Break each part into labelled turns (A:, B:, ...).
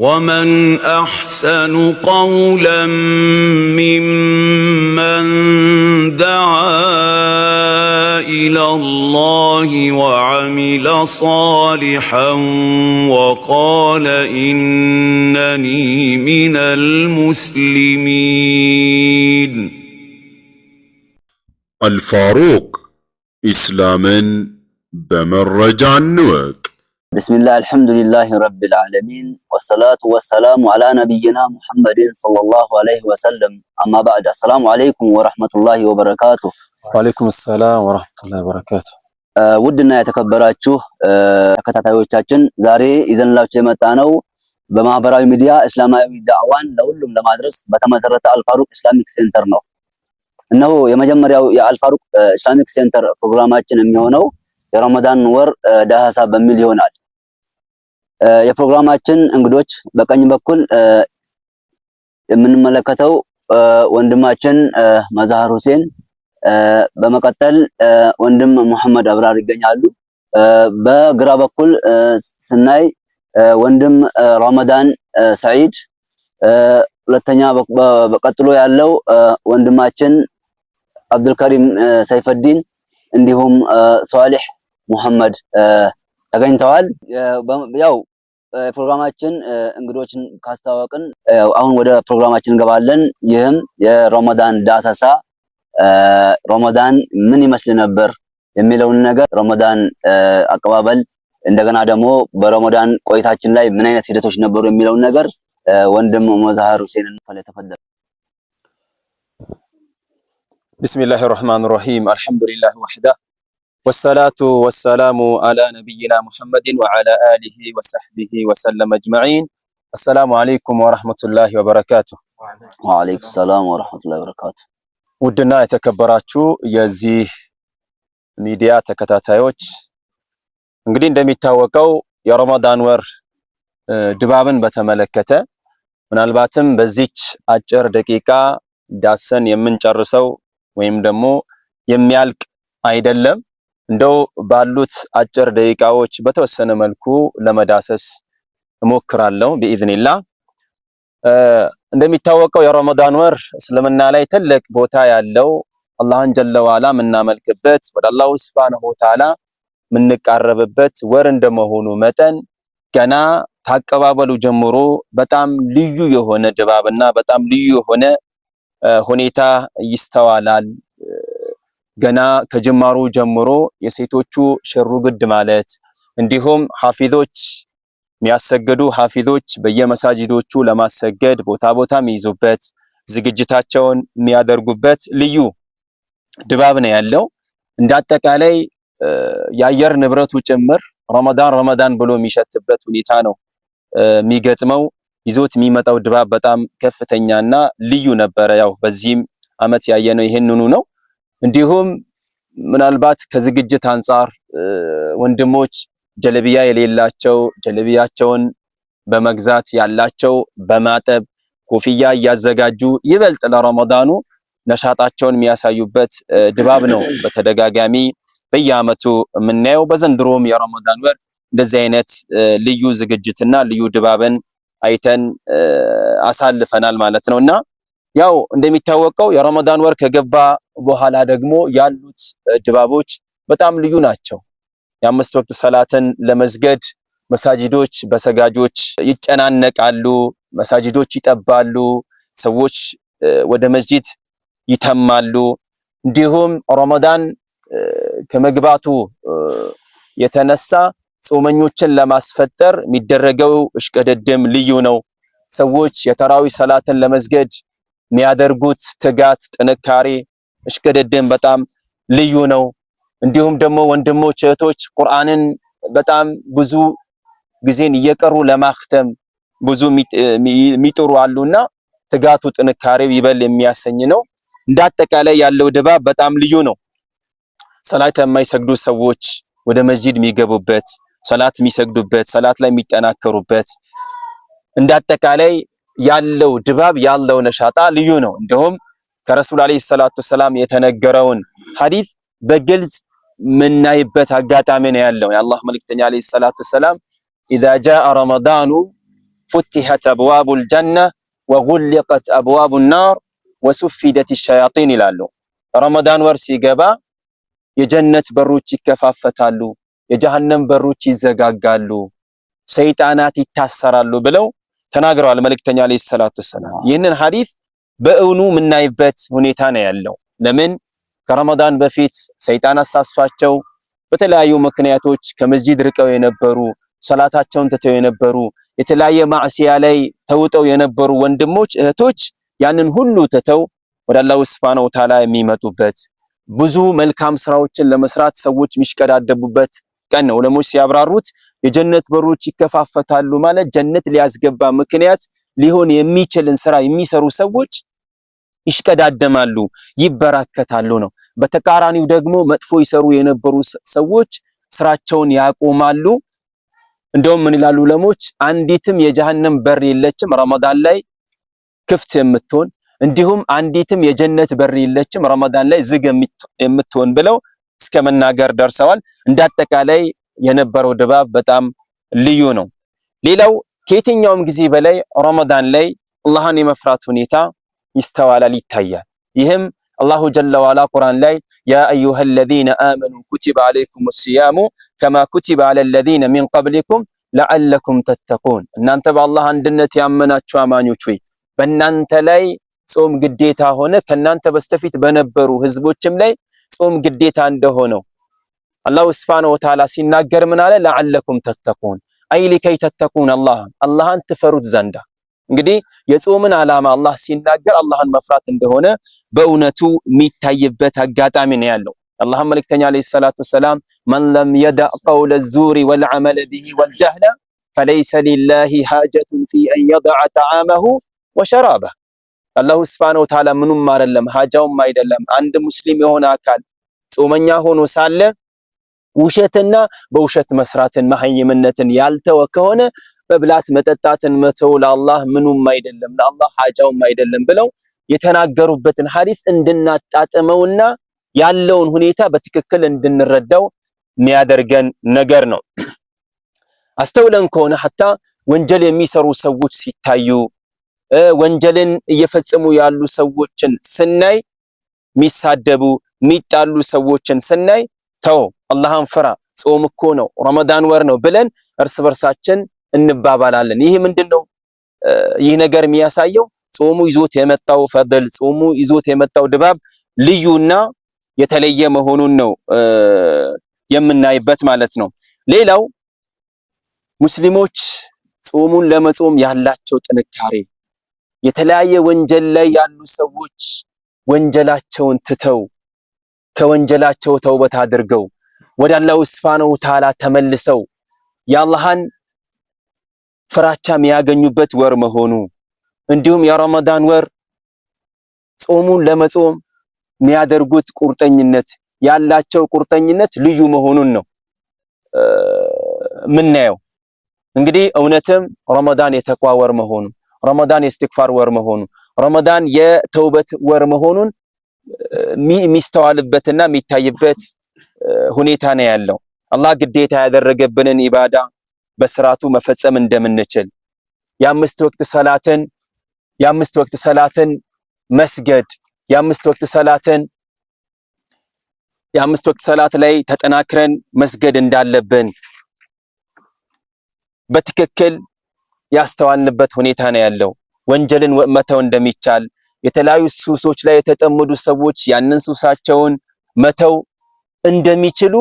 A: ومن أحسن قولا ممن دعا إلى الله وعمل صالحا وقال إنني من المسلمين.
B: الفاروق إسلاما بمرجع النوك.
C: بسم الله الحمد لله رب العالمين والصلاة والسلام على نبينا محمد صلى الله عليه وسلم. أما بعد، السلام عليكم ورحمة الله وبركاته.
D: وعليكم السلام ورحمة الله وبركاته.
C: ውድና የተከበራችሁ ተከታታዮቻችን ዛሬ ይዘንላችሁ የመጣነው በማህበራዊ ሚዲያ እስላማዊ ዳዕዋን ለሁሉም ለማድረስ በተመሰረተ አልፋሩቅ ኢስላሚክ ሴንተር ነው። እነሆ የመጀመሪያው የአልፋሩቅ ኢስላሚክ ሴንተር ፕሮግራማችን የሚሆነው የረመዳን ወር ዳህሳ በሚል ይሆናል። የፕሮግራማችን እንግዶች በቀኝ በኩል የምንመለከተው ወንድማችን መዛህር ሁሴን፣ በመቀጠል ወንድም መሐመድ አብራር ይገኛሉ። በግራ በኩል ስናይ ወንድም ረመዳን ሰዒድ፣ ሁለተኛ በቀጥሎ ያለው ወንድማችን አብዱልከሪም ሰይፈዲን እንዲሁም ሷሊህ ሙሐመድ ተገኝተዋል። ያው ፕሮግራማችን እንግዶችን ካስተዋወቅን አሁን ወደ ፕሮግራማችን እንገባለን። ይህም የረመዳን ዳሰሳ ረመዳን ምን ይመስል ነበር የሚለውን ነገር፣ ረመዳን አቀባበል፣ እንደገና ደግሞ በረመዳን ቆይታችን ላይ ምን አይነት ሂደቶች ነበሩ የሚለውን ነገር ወንድም መዛህር ሁሴንን ተፈደለ።
D: ቢስሚላሂ ረህማኒ ረሂም አልሐምዱሊላሂ ወህዳ ወሰላቱ ወሰላሙ አላ ነቢይና ሙሐመድን ወዐላ አሊሂ ወሰህቢሂ ወሰለም አጅመዒን። አሰላሙ አለይኩም ወረህመቱላሂ ወበረካቱሁ።
C: ወዐለይኩም ሰላም ወረህመቱላሂ ወበረካቱሁ።
D: ውድና የተከበራችሁ የዚህ ሚዲያ ተከታታዮች፣ እንግዲህ እንደሚታወቀው የረመዳን ወር ድባብን በተመለከተ ምናልባትም በዚች አጭር ደቂቃ ዳሰን የምንጨርሰው ወይም ደግሞ የሚያልቅ አይደለም። እንደው ባሉት አጭር ደቂቃዎች በተወሰነ መልኩ ለመዳሰስ እሞክራለሁ በኢዝኒላህ። እንደሚታወቀው የረመዳን ወር እስልምና ላይ ትልቅ ቦታ ያለው አላህን ጀለ ወዐላ የምናመልክበት ወደ አላሁ ሱብሓነሁ ወተዓላ የምንቃረብበት ወር እንደመሆኑ መጠን ገና ታቀባበሉ ጀምሮ በጣም ልዩ የሆነ ድባብና በጣም ልዩ የሆነ ሁኔታ ይስተዋላል። ገና ከጅማሩ ጀምሮ የሴቶቹ ሽሩግድ ማለት፣ እንዲሁም ሐፊዞች የሚያሰግዱ ሐፊዞች በየመሳጂዶቹ ለማሰገድ ቦታ የሚይዙበት ዝግጅታቸውን የሚያደርጉበት ልዩ ድባብ ነው ያለው። እንዳጠቃላይ የአየር ንብረቱ ጭምር ረመዳን ብሎ የሚሸትበት ሁኔታ ነው የሚገጥመው። ይዞት የሚመጣው ድባብ በጣም ከፍተኛና ልዩ ነበረ። ያው በዚህም አመት ያየነው ይሄንኑ ነው። እንዲሁም ምናልባት ከዝግጅት አንፃር ወንድሞች ጀለቢያ የሌላቸው ጀለቢያቸውን በመግዛት ያላቸው በማጠብ ኮፍያ እያዘጋጁ ይበልጥ ለረመዳኑ ነሻጣቸውን የሚያሳዩበት ድባብ ነው በተደጋጋሚ በየአመቱ የምናየው። በዘንድሮም የረመዳን ወር እንደዚህ አይነት ልዩ ዝግጅትና ልዩ ድባብን አይተን አሳልፈናል ማለት ነውና ያው እንደሚታወቀው የረመዳን ወር ከገባ በኋላ ደግሞ ያሉት ድባቦች በጣም ልዩ ናቸው። የአምስት ወቅት ሰላትን ለመስገድ መሳጂዶች በሰጋጆች ይጨናነቃሉ፣ መሳጂዶች ይጠባሉ፣ ሰዎች ወደ መስጂድ ይተማሉ። እንዲሁም ረመዳን ከመግባቱ የተነሳ ጾመኞችን ለማስፈጠር የሚደረገው እሽቅድድም ልዩ ነው። ሰዎች የተራዊ ሰላትን ለመስገድ የሚያደርጉት ትጋት፣ ጥንካሬ፣ እሽቅድድም በጣም ልዩ ነው። እንዲሁም ደግሞ ወንድሞች እህቶች ቁርአንን በጣም ብዙ ጊዜን እየቀሩ ለማክተም ብዙ የሚጥሩ አሉና ትጋቱ፣ ጥንካሬው ይበል የሚያሰኝ ነው። እንዳጠቃላይ ያለው ድባብ በጣም ልዩ ነው። ሰላት የማይሰግዱ ሰዎች ወደ መስጂድ የሚገቡበት፣ ሰላት የሚሰግዱበት፣ ሰላት ላይ የሚጠናከሩበት፣ እንዳጠቃላይ ያለው ድባብ ያለው ነሻጣ ልዩ ነው። እንደውም ከረሱል አለይሂ ሰላቱ ሰላም የተነገረውን ሐዲስ በግልጽ ምናይበት አጋጣሚ ነው ያለው። የአላህ መልእክተኛ አለይሂ ሰላቱ ሰላም ኢዛ ጃአ ረመዳኑ ፉቲሐት አብዋቡል ጀነ ወጉሊቀት አብዋቡን ናር ወሱፊደት ሸያጢን ይላሉ። ረመዳን ወር ሲገባ የጀነት በሮች ይከፋፈታሉ፣ የጀሃነም በሮች ይዘጋጋሉ፣ ሰይጣናት ይታሰራሉ ብለው ተናግረዋል መልእክተኛ አለይሂ ሰላቱ ወሰላም። ይህንን ሐዲስ በእውኑ የምናይበት ሁኔታ ነው ያለው። ለምን ከረመዳን በፊት ሰይጣን አሳስፋቸው በተለያዩ ምክንያቶች ከመስጂድ ርቀው የነበሩ ሰላታቸውን ትተው የነበሩ የተለያየ ማዕሲያ ላይ ተውጠው የነበሩ ወንድሞች እህቶች ያንን ሁሉ ትተው ወደ አላህ ሱብሓነሁ ወተዓላ የሚመጡበት ብዙ መልካም ስራዎችን ለመስራት ሰዎች የሚሽቀዳደቡበት ቀን ነው። ዑለሞች ሲያብራሩት የጀነት በሮች ይከፋፈታሉ ማለት ጀነት ሊያስገባ ምክንያት ሊሆን የሚችልን ስራ የሚሰሩ ሰዎች ይሽቀዳደማሉ፣ ይበራከታሉ ነው። በተቃራኒው ደግሞ መጥፎ ይሰሩ የነበሩ ሰዎች ስራቸውን ያቆማሉ። እንደውም ምን ይላሉ ዑለሞች፣ አንዲትም የጀሃነም በር የለችም ረመዳን ላይ ክፍት የምትሆን እንዲሁም አንዲትም የጀነት በር የለችም ረመዳን ላይ ዝግ የምትሆን ብለው እስከ መናገር ደርሰዋል። እንዳጠቃላይ የነበረው ድባብ በጣም ልዩ ነው። ሌላው ከየትኛውም ጊዜ በላይ ረመዳን ላይ አላህን የመፍራት ሁኔታ ይስተዋላል፣ ይታያል። ይህም አላሁ ጀለ ወዐላ ቁርአን ላይ ያ አዩሀለዚነ አመኑ ኩቲበ ዐለይኩሙ ሲያሙ ከማ ኩቲበ ዐለለዚነ ሚን ቀብሊኩም ለዐለኩም ተተቁን፣ እናንተ በአላህ አንድነት ያመናችሁ አማኞች ሆይ በእናንተ ላይ ጾም ግዴታ ሆነ ከናንተ በስተፊት በነበሩ ህዝቦችም ላይ ጾም ግዴታ እንደሆነው አላሁ ሱብሓነሁ ወተዓላ ሲናገር ምን አለ? ለዐለኩም ተተቁን አይ ሊከይ ተተቁን አላህን ትፈሩት ዘንዳ። እንግዲህ የጾምን ዓላማ አላህ ሲናገር አላህን መፍራት እንደሆነ በእውነቱ የሚታይበት አጋጣሚ ነው ያለው። አላህ መልእክተኛ አለይሂ ሰላቱ ወሰላም መን ለም የደዕ ቀውለ ዙሪ ወልዐመለ ቢሂ ወልጀህለ ፈለይሰ ሊላሂ ሃጀቱን ፊ አን የደዕ ጠዓመሁ ወሸራበሁ። አላሁ ሱብሓነሁ ወተዓላ ምኑም አይደለም ሃጃውም አይደለም አንድ ሙስሊም የሆነ አካል ጾመኛ ሆኖ ሳለ ውሸትና በውሸት መስራትን መሐይምነትን ያልተወ ከሆነ መብላት መጠጣትን መተው ለአላህ ምኑም አይደለም ለአላህ ሃጃውም አይደለም ብለው የተናገሩበትን ሐዲስ እንድናጣጥመውና ያለውን ሁኔታ በትክክል እንድንረዳው የሚያደርገን ነገር ነው። አስተውለን ከሆነ ሐታ ወንጀል የሚሰሩ ሰዎች ሲታዩ ወንጀልን እየፈጸሙ ያሉ ሰዎችን ስናይ የሚሳደቡ የሚጣሉ ሰዎችን ስናይ ተው አላህን ፍራ ጾም እኮ ነው ረመዳን ወር ነው ብለን እርስ በርሳችን እንባባላለን። ይህ ምንድነው? ይህ ነገር የሚያሳየው ጾሙ ይዞት የመጣው ፈድል ጾሙ ይዞት የመጣው ድባብ ልዩና የተለየ መሆኑን ነው የምናይበት ማለት ነው። ሌላው ሙስሊሞች ጾሙን ለመጾም ያላቸው ጥንካሬ የተለያየ ወንጀል ላይ ያሉ ሰዎች ወንጀላቸውን ትተው ከወንጀላቸው ተውበት አድርገው ወደ አላህ ሱብሓነሁ ወተዓላ ተመልሰው የአላህን ፍራቻ የሚያገኙበት ወር መሆኑ እንዲሁም የረመዳን ወር ጾሙን ለመጾም የሚያደርጉት ቁርጠኝነት ያላቸው ቁርጠኝነት ልዩ መሆኑን ነው ምናየው። እንግዲህ እውነትም ረመዳን የተቅዋ ወር መሆኑ ረመዳን የእስትግፋር ወር መሆኑ ረመዳን የተውበት ወር መሆኑን የሚስተዋልበትና የሚታይበት ሁኔታ ነው ያለው። አላህ ግዴታ ያደረገብንን ኢባዳ በስርዓቱ መፈጸም እንደምንችል የአምስት ወቅት ሰላትን መስገድ የአምስት ወቅት ሰላት ላይ ተጠናክረን መስገድ እንዳለብን በትክክል ያስተዋልንበት ሁኔታ ነው ያለው። ወንጀልን መተው እንደሚቻል የተለያዩ ሱሶች ላይ የተጠመዱ ሰዎች ያንን ሱሳቸውን መተው እንደሚችሉ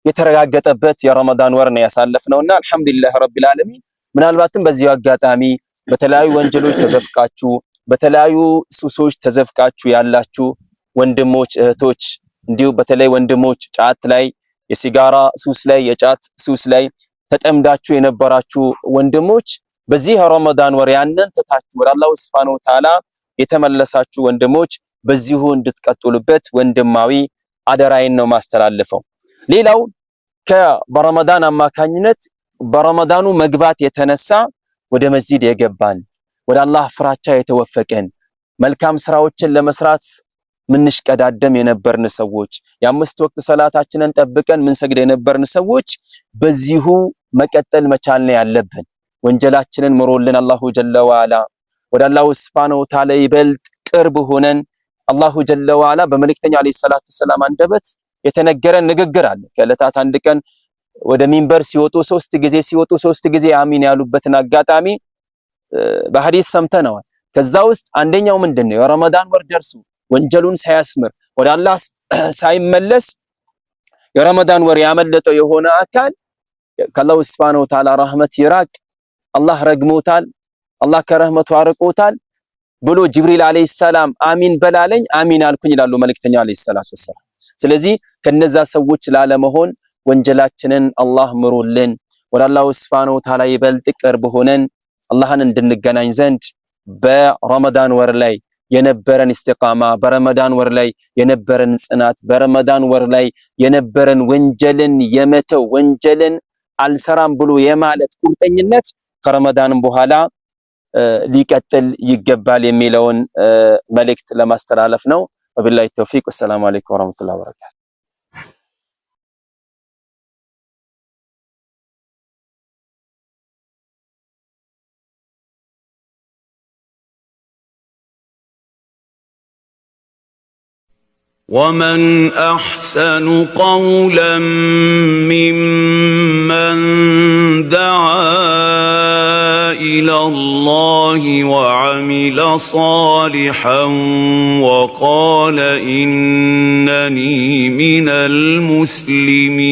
D: የተረጋገጠበት የረመዳን ወር ነው ያሳለፍነውና አልሐምዱሊላህ ረቢል ዓለሚን። ምናልባትም በዚሁ አጋጣሚ በተለያዩ ወንጀሎች ተዘፍቃችሁ በተለያዩ ሱሶች ተዘፍቃችሁ ያላችሁ ወንድሞች እህቶች፣ እንዲሁ በተለይ ወንድሞች ጫት ላይ የሲጋራ ሱስ ላይ የጫት ሱስ ላይ ተጠምዳችሁ የነበራችሁ ወንድሞች በዚህ ረመዳን ወር ያንን ተታችሁ ወደ አላህ ሱብሓነሁ ወተዓላ የተመለሳችሁ ወንድሞች በዚሁ እንድትቀጥሉበት ወንድማዊ አደራዬን ነው ማስተላልፈው። ሌላው በረመዳን አማካኝነት በረመዳኑ መግባት የተነሳ ወደ መስጂድ የገባን ወደ አላህ ፍራቻ የተወፈቀን መልካም ስራዎችን ለመስራት ምንሽቀዳደም የነበርን ሰዎች የአምስት ወቅት ሰላታችንን ጠብቀን ምንሰግድ የነበርን ሰዎች በዚሁ መቀጠል መቻል ነው ያለብን። ወንጀላችንን ምሮልን አላሁ ጀለ ወዐላ ወደ አላሁ ሱብሓነሁ ወተዓላ ይበልጥ ቅርብ ሆነን አላሁ ጀለ ወዐላ በመልእክተኛ አለይሂ ሰላቱ ሰላም አንደበት የተነገረን ንግግር አለ። ከዕለታት አንድ ቀን ወደ ሚንበር ሲወጡ 3 ጊዜ ሲወጡ 3 ጊዜ አሚን ያሉበትን አጋጣሚ በሐዲስ ሰምተነዋል። ከዛ ውስጥ አንደኛው ምንድነው የረመዳን ወር ደርሶ ወንጀሉን ሳያስምር ወደ አላህ ሳይመለስ የረመዳን ወር ያመለጠው የሆነ አካል ከአላሁ ሱብሓነሁ ወተዓላ ረህመት ይራቅ፣ አላህ ረግሞታል፣ አላህ ከረህመቱ አርቆታል ብሎ ጅብሪል አለይሂ ሰላም አሚን በላለኝ አሚን አልኩኝ ይላሉ መልእክተኛ አለይሂ ሰላቱ ሰላም። ስለዚህ ከነዛ ሰዎች ላለመሆን ወንጀላችንን አላህ ምሮልን ወደ አላሁ ሱብሓነሁ ወተዓላ ይበልጥ ቅርብ ሆነን አላህን እንድንገናኝ ዘንድ በረመዳን ወር ላይ የነበረን ኢስቲቃማ፣ በረመዳን ወር ላይ የነበረን ጽናት፣ በረመዳን ወር ላይ የነበረን ወንጀልን የመተው ወንጀልን አልሰራም ብሎ የማለት ቁርጠኝነት ከረመዳን በኋላ ሊቀጥል ይገባል የሚለውን መልእክት ለማስተላለፍ ነው። ወቢላሂ ተውፊቅ። ወሰላሙ አለይኩም ወራህመቱላሂ ወበረካቱ።
A: ومن أحسن قولا ممن دعا إلى الله وعمل صالحا وقال إنني من المسلمين